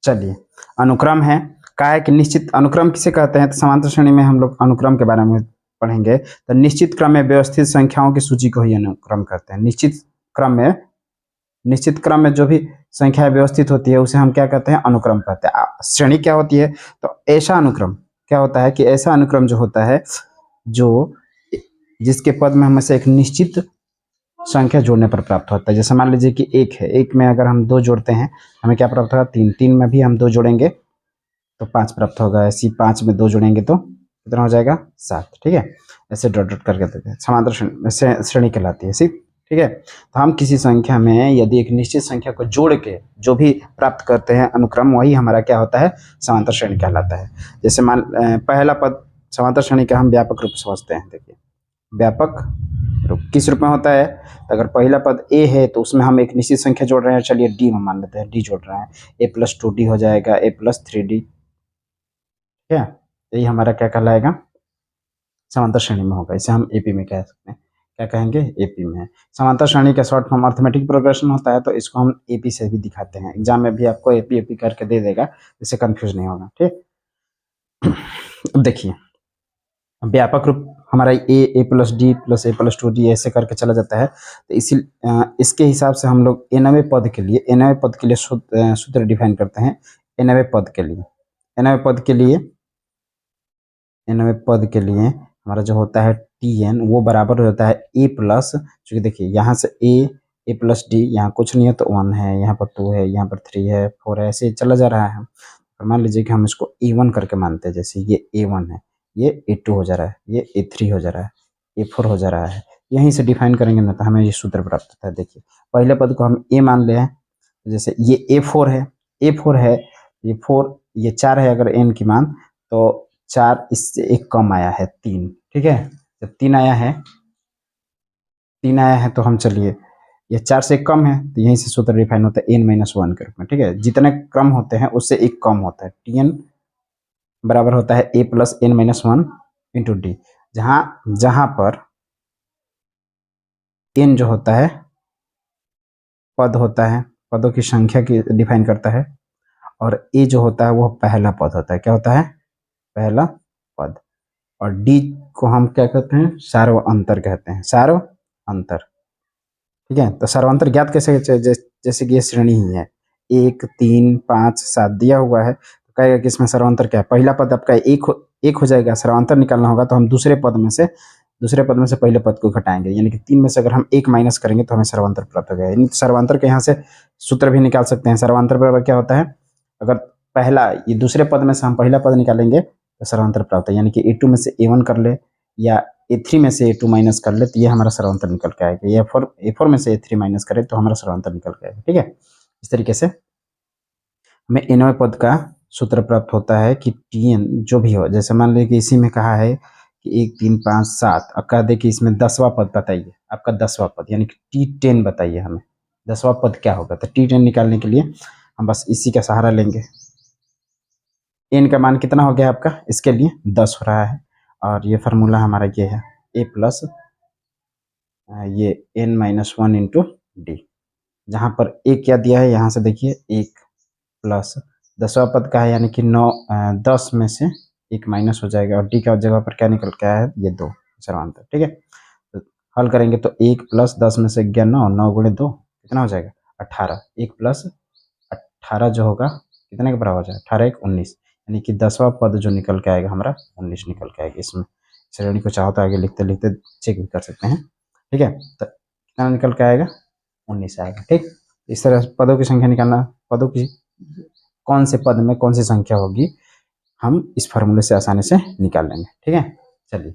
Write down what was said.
चलिए, अनुक्रम है, कहा है कि निश्चित अनुक्रम किसे कहते हैं, तो समांतर श्रेणी में हम लोग अनुक्रम के बारे में पढ़ेंगे। तो निश्चित क्रम में व्यवस्थित संख्याओं की सूची को ही अनुक्रम कहते हैं। निश्चित क्रम में जो भी संख्या व्यवस्थित होती है उसे हम क्या कहते हैं, अनुक्रम कहते हैं। श्रेणी क्या होती है, तो ऐसा अनुक्रम क्या होता है कि ऐसा अनुक्रम जो होता है जो जिसके पद में हमें से एक निश्चित संख्या जोड़ने पर प्राप्त होता है। जैसे मान लीजिए कि एक है, एक में अगर हम 2 जोड़ते हैं हमें क्या प्राप्त होगा, 3, 3 में भी हम 2 जोड़ेंगे तो 5 प्राप्त होगा। ऐसी 5 में 2 जोड़ेंगे तो कितना हो जाएगा, 7। ठीक है, ऐसे डॉट डॉट करके देते हैं, समांतर श्रेणी कहलाती है। ठीक है, तो हम किसी संख्या में यदि एक निश्चित संख्या को जोड़ के जो भी प्राप्त करते हैं अनुक्रम, वही हमारा क्या होता है, समांतर श्रेणी कहलाता है। जैसे पहला पद समांतर श्रेणी का हम व्यापक रूप समझते हैं। देखिए, व्यापक रूप किस रूप में होता है, तो अगर पहला पद ए है तो उसमें हम एक निश्चित संख्या जोड़ रहे हैं, चलिए डी में मान लेते हैं, डी जोड़ रहे हैं, a+2d हो जाएगा, a+3d। ठीक है, यही हमारा क्या कहलाएगा, समांतर श्रेणी में होगा। इसे हम एपी में कह सकते हैं, क्या कहेंगे, एपी में। समांतर श्रेणी का शॉर्ट फॉर्म अर्थमेटिक प्रोग्रेशन होता है, तो इसको हम एपी से भी दिखाते हैं। एग्जाम में भी आपको एपी एपी करके दे देगा, इससे कंफ्यूज नहीं होगा। ठीक, अब देखिए व्यापक रूप हमारा a+d+a+2d ऐसे करके चला जाता है। तो इसके हिसाब से हम लोग nवें पद के लिए सूत्र डिफाइन करते हैं। nवें पद के लिए हमारा जो होता है tn, वो बराबर हो जाता है a प्लस, चूँकि देखिए यहाँ से a+d, यहाँ कुछ नहीं है तो 1 है, यहाँ पर 2 है, यहाँ पर 3 है, 4 है, ऐसे चला जा रहा है। और मान लीजिए कि हम इसको a1 करके मानते हैं, जैसे ये a1 है, ये a2 हो जा रहा है, ये a3 हो जा रहा है, a4 हो जा रहा है। यहीं से डिफाइन करेंगे ना तो हमें ये सूत्र प्राप्त होता है। देखिए पहले पद को हम a मान ले हैं, जैसे ये a4 है, ये 4, ये 4 है अगर n की मान, तो 4 इससे एक कम आया है 3। ठीक है, जब 3 आया है तो हम चलिए, ये 4 से कम है तो यहीं से सूत्र डिफाइन होता है n-1 के रूप में। ठीक है, जितने क्रम होते हैं उससे एक कम होता है, tn बराबर होता है a+n-1 इंटू डी, जहां पर n जो होता है पद होता है, पदों की संख्या की डिफाइन करता है, और a जो होता है वो पहला पद होता है। क्या होता है, पहला पद। और d को हम क्या कहते हैं, सार्वअंतर कहते हैं, सार्वअंतर। ठीक है, तो सार्वअंतर ज्ञात कैसे, जैसे कि ये श्रेणी ही है, 1, 3, 5, 7 दिया हुआ है, तो कहेगा कि इसमें सर्वांतर क्या है, पहला पद आपका एक हो जाएगा। सर्वांतर निकालना होगा तो हम दूसरे पद में से पहले पद को घटाएंगे, यानी कि 3 में से अगर हम 1 माइनस करेंगे तो हमें सर्वांतर प्राप्त हो जाएगा। सर्वांतर के यहाँ से सूत्र भी निकाल सकते हैं। सर्वांतर बराबर क्या होता है, अगर ये दूसरे पद में से हम पहला पद निकालेंगे तो सर्वांतर प्राप्त है, यानी कि a2 में से a1 कर ले या a3 में से a2 माइनस कर ले तो ये हमारा सर्वांतर निकल के आएगा, या a4 में से a3 माइनस करें तो हमारा सर्वांतर निकल के आएगा। ठीक है, इस तरीके से हमें nवें पद का सूत्र प्राप्त होता है कि tn जो भी हो, जैसे मान लीजिए कि इसी में कहा है कि 1, 3, 5, 7, अब कह दे कि इसमें 10वां पद बताइए, आपका 10वां पद यानी कि t10 बताइए हमें 10वां पद क्या होगा। तो t10 निकालने के लिए हम बस इसी का सहारा लेंगे। n का मान कितना हो गया आपका, इसके लिए 10 हो रहा है, और ये फार्मूला हमारा ये है a प्लस ये n-1 इंटू डी, जहाँ पर a क्या दिया है, यहाँ से देखिए 1 प्लस 10वां पद का है, यानी कि 10 में से 1 माइनस हो जाएगा, और डी का जगह पर क्या निकल के आया है, ये 2 सर्वांतर। ठीक है, तो हल करेंगे तो 1 प्लस 10 में से 9, 9 गुणे 2 कितना हो जाएगा, 18। 1 प्लस 18 जो होगा कितने के बराबर हो जाएगा, 18 1 19, यानी कि 10वां पद जो निकल के आएगा हमारा 19 निकल के आएगा। इसमें श्रेणी को चाहो तो आगे लिखते लिखते चेक भी कर सकते हैं। ठीक है, तो कितना निकल के आएगा, 19 आएगा। ठीक, इस तरह पदों की संख्या निकालना, पदों की कौन से पद में कौन सी संख्या होगी, हम इस फार्मूले से आसानी से निकाल लेंगे। ठीक है, चलिए